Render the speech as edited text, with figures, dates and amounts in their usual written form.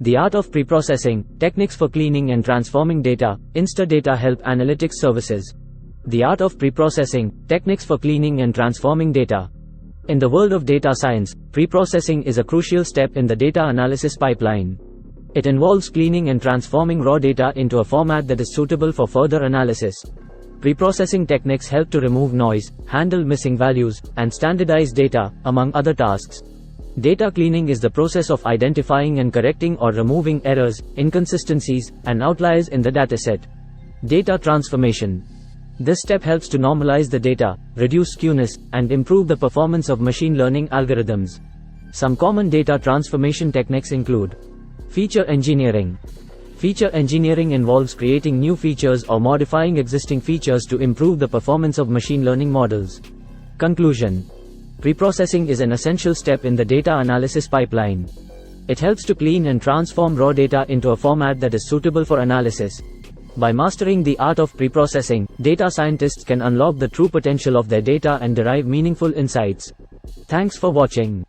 The art of preprocessing, techniques for cleaning and transforming data, Instadata Help Analytics Services. The art of preprocessing, techniques for cleaning and transforming data. In the world of data science, preprocessing is a crucial step in the data analysis pipeline. It involves cleaning and transforming raw data into a format that is suitable for further analysis. Preprocessing techniques help to remove noise, handle missing values, and standardize data, among other tasks. Data cleaning is the process of identifying and correcting or removing errors, inconsistencies, and outliers in the dataset. Data transformation. This step helps to normalize the data, reduce skewness, and improve the performance of machine learning algorithms. Some common data transformation techniques include feature engineering. Feature engineering involves creating new features or modifying existing features to improve the performance of machine learning models. Conclusion. Preprocessing is an essential step in the data analysis pipeline. It helps to clean and transform raw data into a format that is suitable for analysis. By mastering the art of preprocessing, data scientists can unlock the true potential of their data and derive meaningful insights. Thanks for watching.